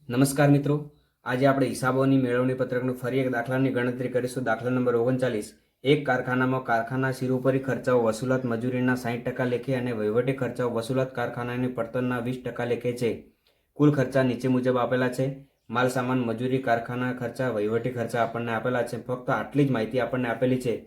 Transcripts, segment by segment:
નમસ્કાર મિત્રો, આજે આપણે હિસાબોની મેળવણી પત્રકનું ફરી એક દાખલાની ગણતરી કરીશું. દાખલા નંબર 39. એક કારખાનામાં કારખાના શિરોપરી ખર્ચાઓ વસૂલાત મજૂરીના 60% લેખે અને વહીવટી ખર્ચાઓ વસૂલાત કારખાનાની પડતરના 20% લેખે છે. કુલ ખર્ચા નીચે મુજબ આપેલા છે. માલ સામાન મજૂરી કારખાના ખર્ચા વહીવટી ખર્ચા આપણને આપેલા છે. ફક્ત આટલી જ માહિતી આપણને આપેલી છે.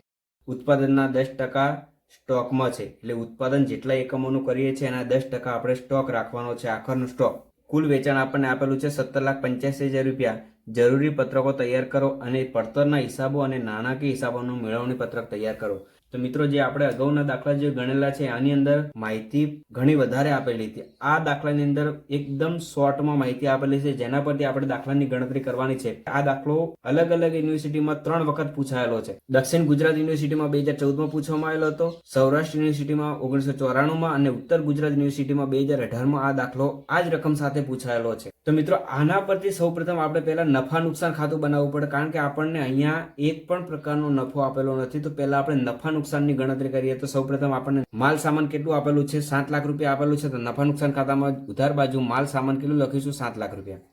ઉત્પાદનના 10% સ્ટોકમાં છે, એટલે ઉત્પાદન જેટલા એકમોનું કરીએ છીએ એના 10% આપણે સ્ટોક રાખવાનો છે, આખરનો સ્ટોક. કુલ વેચાણ આપણને આપેલું છે 17,85,000 રૂપિયા. જરૂરી પત્રકો તૈયાર કરો અને પડતરના હિસાબો અને નાણાકીય હિસાબોનું મેળવણી પત્રક તૈયાર કરો. તો મિત્રો, જે આપણે અગાઉના દાખલા જે ગણેલા છે આની અંદર માહિતી ઘણી વધારે આપેલી હતી. આ દાખલાની અંદર એકદમ શોર્ટમાં માહિતી આપેલી છે, જેના પરથી આપણે દાખલાની ગણતરી કરવાની છે. આ દાખલો અલગ અલગ યુનિવર્સિટીમાં 3 વખત પૂછાયેલો છે. દક્ષિણ ગુજરાત યુનિવર્સિટીમાં 2014માં પૂછવામાં આવેલો હતો, સૌરાષ્ટ્ર યુનિવર્સિટીમાં 1994માં અને ઉત્તર ગુજરાત યુનિવર્સિટીમાં 2018માં આ દાખલો આ જ રકમ સાથે પૂછાયેલો છે. તો મિત્રો, આના પરથી સૌપ્રથમ આપણે પહેલા નફા નુકસાન ખાતું બનાવવું પડે, કારણ કે આપણને અહીંયા એક પણ પ્રકારનો નફો આપેલો નથી. તો પહેલા આપણે નફા નુકસાનની ગણતરી કરીએ. તો સૌપ્રથમ આપણને માલ સામાન કેટલું આપેલું છે? 7 લાખ રૂપિયા આપેલું છે. તો નફા નુકસાન ખાતામાં ઉધાર બાજુ માલ સામાન કેટલું લખીશું? 7 લાખ રૂપિયા.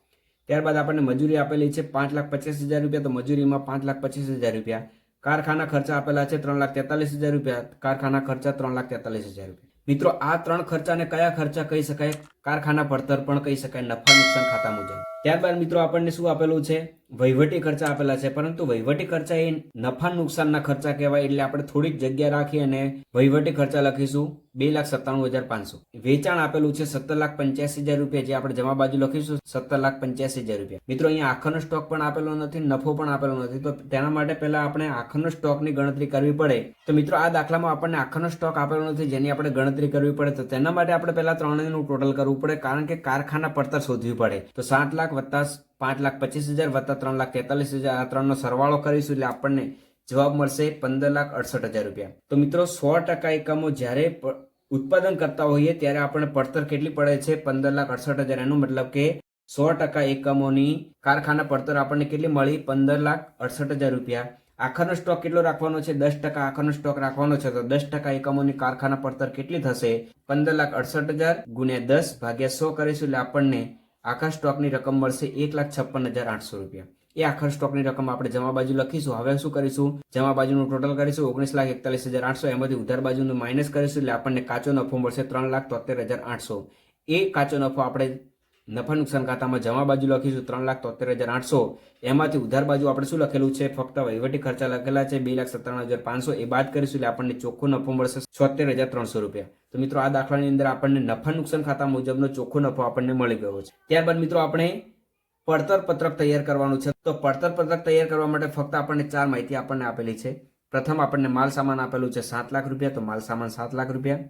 ત્યારબાદ આપણને મજૂરી આપેલી છે 5,85,000 રૂપિયા. તો મજૂરીમાં 5,25,000 રૂપિયા. કારખાના ખર્ચા આપેલા છે 3,43,000 રૂપિયા. કારખાના ખર્ચા 3,43,000 રૂપિયા. મિત્રો, આ 3 ખર્ચાને કયા ખર્ચા કહી શકાય? કારખાના પડતર પણ કહી શકાય નફા નુકસાન ખાતા મુજબ. ત્યારબાદ મિત્રો, આપણને શું આપેલું છે? વહીવટી ખર્ચા આપેલા છે, પરંતુ વહીવટી ખર્ચા એ નફા નુકસાનના ખર્ચા કહેવાય, એટલે આપણે થોડીક જગ્યા રાખી અને વહીવટી ખર્ચા લખીશું 2,97,500. વેચાણ આપેલું છે 17,85,000 રૂપિયા, જે આપણે જમા બાજુ લખીશું 17,85,000 રૂપિયા. મિત્રો, અહીંયા આખરનો સ્ટોક પણ આપેલો નથી, નફો પણ આપેલો નથી. તો તેના માટે પહેલા આપણે આખરનો સ્ટોકની ગણતરી કરવી પડે. તો મિત્રો, આ દાખલામાં આપણને આખરનો સ્ટોક આપેલો નથી, જેની આપણે ગણતરી કરવી પડે. તો તેના માટે આપણે પહેલા ત્રણેયનું ટોટલ કરવું પડે, કારણ કે કારખાના પડતર શોધવી પડે. તો 7 લાખ વત્તા 5,25,000 વત્તા 3,43,000, આ ત્રણનો સરવાળો કરીશું એટલે આપણને જવાબ મળશે 15,68,000 રૂપિયા. તો મિત્રો, 100% એકમો જ્યારે ઉત્પાદન કરતા હોઈએ ત્યારે આપણને પડતર કેટલી પડે છે? 15,68,000. એનો મતલબ કે 100% એકમોની કારખાના પડતર આપણને કેટલી મળી? 15,68,000 રૂપિયા. આખરનો સ્ટોક કેટલો રાખવાનો છે? 10% આખરનો સ્ટોક રાખવાનો છે. તો 10% એકમોની કારખાના પડતર કેટલી થશે? 15,68,000 ગુણ્યા 10 ભાગ્યા 100 કરીશું એટલે આપણને આખા સ્ટોકની રકમ મળશે 1,56,800 રૂપિયા. એ આખર સ્ટોકની રકમ આપણે જમા બાજુ લખીશું. હવે શું કરીશું? જમા બાજુનું ટોટલ કરીશું 19,41,800. એમાંથી ઉધાર બાજુનું માઇનસ કરીશું એટલે આપણને કાચો નફો મળશે 3,73,800. એ કાચો નફો આપણે નફા નુકસાન ખાતામાં જમા બાજુ લખીશું 3,73,800. એમાંથી ઉધાર બાજુ આપણે શું લખેલું છે? ફક્ત વહીવટી ખર્ચા લખેલા છે 2,97,500. એ બાદ કરીશું એટલે આપણને ચોખ્ખો નફો મળશે 76,300 રૂપિયા. તો મિત્રો, આ દાખલાની અંદર આપણને નફા નુકસાન ખાતા મુજબનો ચોખ્ખો નફો આપણને મળી ગયો છે. ત્યારબાદ મિત્રો, આપણે પડતર પત્રક તૈયાર કરવાનું છે. તો પડતર પત્રક તૈયાર કરવા માટે ફક્ત આપણને 4 માહિતી આપણને આપેલી છે. પ્રથમ આપણને માલ સામાન આપેલું છે 7 લાખ રૂપિયા. તો માલ સામાન 7 લાખ રૂપિયા.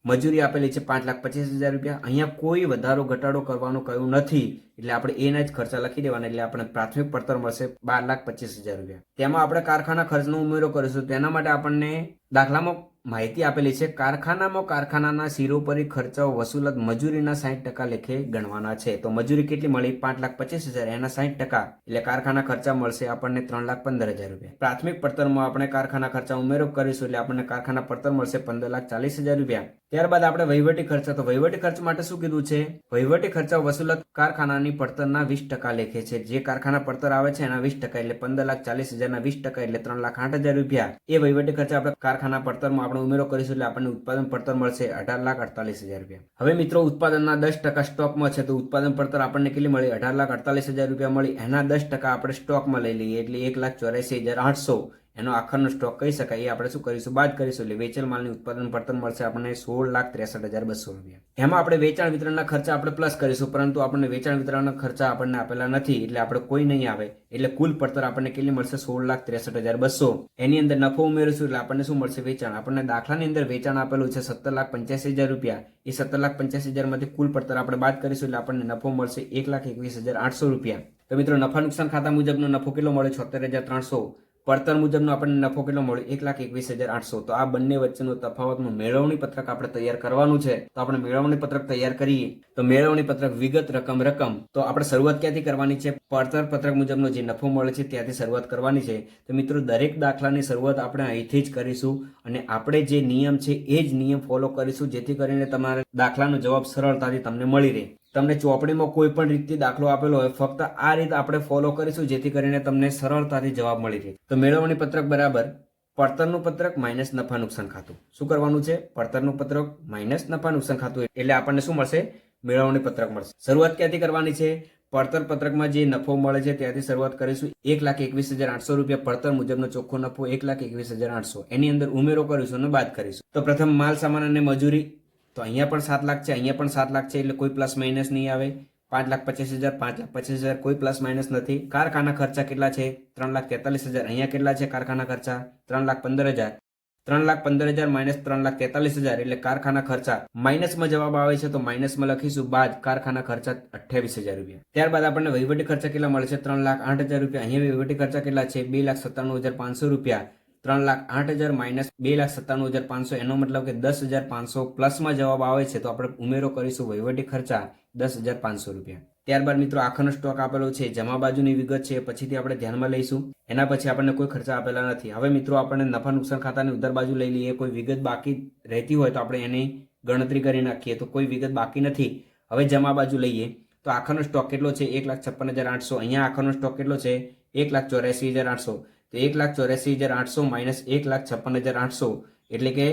મજૂરી આપેલી છે 5,25,000 રૂપિયા. અહીંયા કોઈ વધારો ઘટાડો કરવાનું કહ્યું નથી, એટલે આપણે એના જ ખર્ચા લખી દેવાના. એટલે આપણે પ્રાથમિક પડતર મળશે 12,25,000 રૂપિયા. તેમાં આપણે કારખાના ખર્ચનો ઉમેરો કરીશું. તેના માટે આપણને દાખલામાં માહિતી આપેલી છે કારખાનામાં કારખાનાના શિરોપરી ખર્ચાઓ વસૂલાત મજૂરીના 60% લેખે ગણવાના છે. તો મજૂરી કેટલી મળી? 5,25,000. એના 60% એટલે કારખાના ખર્ચા મળશે આપણને 3,15,000 રૂપિયા. પ્રાથમિક પડતરમાં આપણે કારખાના ખર્ચા ઉમેરો કરીશું એટલે આપણને કારખાના પડતર મળશે 15,40,000 રૂપિયા. ત્યારબાદ આપણે વહીવટી ખર્ચા. તો વહીવટી ખર્ચ માટે શું કીધું છે? વહીવટી ખર્ચા વસૂલાત કારખાનાની પડતરના 20% લેખે છે. જે કારખાના પડતર આવે છે એના 20% એટલે 15,40,000 ના 20% એટલે 3,08,000 રૂપિયા. એ વહીવટી ખર્ચા આપણે કારખાના પડતરમાં ઉમેરો કરીશું એટલે આપણને ઉત્પાદન પડતર મળશે 18,48,000 રૂપિયા. હવે મિત્રો, ઉત્પાદનના 10% સ્ટોકમાં છે. તો ઉત્પાદન પડતર આપણને કેટલી મળી? 18,48,000 રૂપિયા મળી. એના 10% આપણે સ્ટોકમાં લઈ લઈએ એટલે 1,84,800 એનો આખરનો સ્ટોક કહી શકાય. એ આપણે શું કરીશું? બાદ કરીશું એટલે વેચેલ માલની ઉત્પાદન પડતર મળશે આપણને 16,63,200 રૂપિયા. એમાં આપણે વેચાણ વિતરણના ખર્ચા આપણે પ્લસ કરીશું, પરંતુ આપણને વેચાણ વિતરણના ખર્ચા આપણને આપેલા નથી, એટલે આપણે કોઈ નહીં આવે. એટલે કુલ પડતર આપણને કેટલી મળશે? 16,63,200. એની અંદર નફો ઉમેરીશું એટલે આપણને શું મળશે? વેચાણ. આપણને દાખલાની અંદર વેચાણ આપેલું છે 17,85,000 રૂપિયા. એ 17,85,000 માંથી કુલ પડતર આપણે બાદ કરીશું એટલે આપણને નફો મળશે 1,21,800 રૂપિયા. તો મિત્રો, નફા નુકસાન ખાતા મુજબનો નફો કેટલો મળે? 76,300. પડતર મુજબનો આપણને નફો કેટલો મળ્યો? 1,21,800. તો આ બંને વચ્ચેનો તફાવતનું મેળવણી પત્રક આપણે તૈયાર કરવાનું છે. તો આપણે મેળવણી પત્રક તૈયાર કરીએ. તો મેળવણી પત્રક વિગત રકમ. તો આપણે શરૂઆત ક્યાંથી કરવાની છે? પડતર પત્રક મુજબનો જે નફો મળે છે ત્યાંથી શરૂઆત કરવાની છે. તો મિત્રો, દરેક દાખલાની શરૂઆત આપણે અહીંથી જ કરીશું અને આપણે જે નિયમ છે એ જ નિયમ ફોલો કરીશું, જેથી કરીને તમારે દાખલાનો જવાબ સરળતાથી તમને મળી રહે. તમને ચોપડીમાં કોઈ પણ રીતથી દાખલો આપેલો હોય, ફક્ત આ રીત આપણે ફોલો કરીશું જેથી કરીને તમને સરળતાથી જવાબ મળી રહે. તો મેળવણી પત્રક બરાબર પડતરનું પત્રક માઇનસ નફા નુકસાન ખાતું. શું કરવાનું છે? પડતરનું પત્રક માઇનસ નફા નુકસાન ખાતું એટલે આપણને શું મળશે? મેળવણી પત્રક મળશે. શરૂઆત ક્યાંથી કરવાની છે? પડતર પત્રકમાં જે નફો મળે છે ત્યાંથી શરૂઆત કરીશું. 1,21,800 રૂપિયા પડતર મુજબનો ચોખ્ખો નફો 1,21,800. એની અંદર ઉમેરો કરીશું અને બાદ કરીશું. તો પ્રથમ માલ સામાન અને મજૂરી, તો અહીંયા પણ 7 લાખ છે, અહીંયા પણ 7 લાખ છે એટલે કોઈ પ્લસ માઇનસ નહીં આવે. 5,25,000, 5,25,000 કોઈ પ્લસ માઇનસ નથી. કારખાના ખર્ચા કેટલા છે? 3,43,000. અહીંયા કેટલા છે કારખાના ખર્ચા? 3,15,000. 3,15,000 માઇનસ 3,43,000 એટલે કારખાના ખર્ચા માઇનસમાં જવાબ આવે છે, તો માઇનસમાં લખીશું બાદ કારખાના ખર્ચા 28,000 રૂપિયા. ત્યારબાદ આપણને વહીવટી ખર્ચા કેટલા મળે છે? 3,08,000 રૂપિયા. અહીંયા વહીવટી ખર્ચા કેટલા છે? 2,97,500 રૂપિયા. 3,08,000 માઇનસ 2,97,500 એનો મતલબ કે 10,500 પ્લસમાં જવાબ આવે છે, તો આપણે ઉમેરો કરીશું વહીવટી ખર્ચા 10,500 રૂપિયા. ત્યારબાદ મિત્રો આખાનો સ્ટોક આપેલો છે, જમા બાજુની વિગત છે, પછીથી આપણે ધ્યાનમાં લઈશું. એના પછી આપણને કોઈ ખર્ચા આપેલા નથી. હવે મિત્રો આપણને નફા નુકસાન ખાતાની ઉધાર બાજુ લઈ લઈએ. કોઈ વિગત બાકી રહેતી હોય તો આપણે એની ગણતરી કરી નાખીએ. તો કોઈ વિગત બાકી નથી. હવે જમા બાજુ લઈએ તો આખાનો સ્ટોક કેટલો છે? 1,56,800. અહીંયા આખાનો સ્ટોક કેટલો છે? 1,84,800. તો 1,84,800 માઇનસ 1,56,800 એટલે કે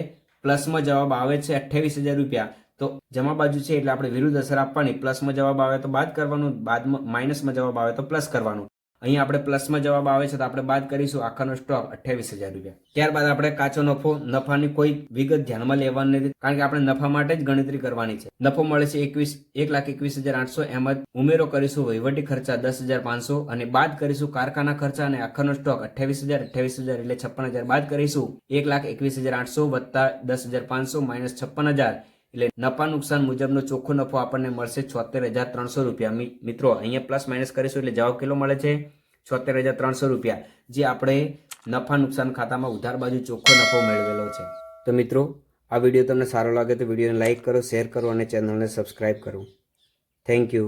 પ્લસમાં જવાબ આવે છે 28,000 રૂપિયા. તો જમા બાજુ છે એટલે આપણે વિરુદ્ધ અસર આપવાની. પ્લસમાં જવાબ આવે તો બાદ કરવાનું, બાદમાં માઇનસમાં જવાબ આવે તો પ્લસ કરવાનું. અહીંયા આપણે પ્લસમાં જવાબ આવે છે તો આપણે બાદ કરીશું આખાનો સ્ટોક 28,000 રૂપિયા. ત્યારબાદ આપણે કાચો નફો, નફાની કોઈ વિગત ધ્યાનમાં લેવાની નથી, કારણ કે આપણે નફા માટે જ ગણતરી કરવાની છે. નફો મળે છે 1,21,800. એમાં ઉમેરો કરીશું વહીવટી ખર્ચા 10,500 અને બાદ કરીશું કારખાના ખર્ચા અને આખાનો સ્ટોક 28,000 એટલે 56,000 બાદ કરીશું. 1,21,800 વત્તા 10,500 માઇનસ 56,000 એટલે નફા નુકસાન મુજબનો ચોખ્ખો નફો આપણને મળશે 76,300 રૂપિયા. મિત્રો અહીંયા પ્લસ માઇનસ કરીશું એટલે જવાબ કેટલો મળે છે? 76,300 રૂપિયા, જે આપણે નફા નુકસાન ખાતામાં ઉધાર બાજુ ચોખ્ખો નફો મેળવેલો છે. તો મિત્રો આ વિડીયો તમને સારો લાગે તો વિડીયોને લાઇક કરો, શેર કરો અને ચેનલને સબસ્ક્રાઇબ કરો. Thank you.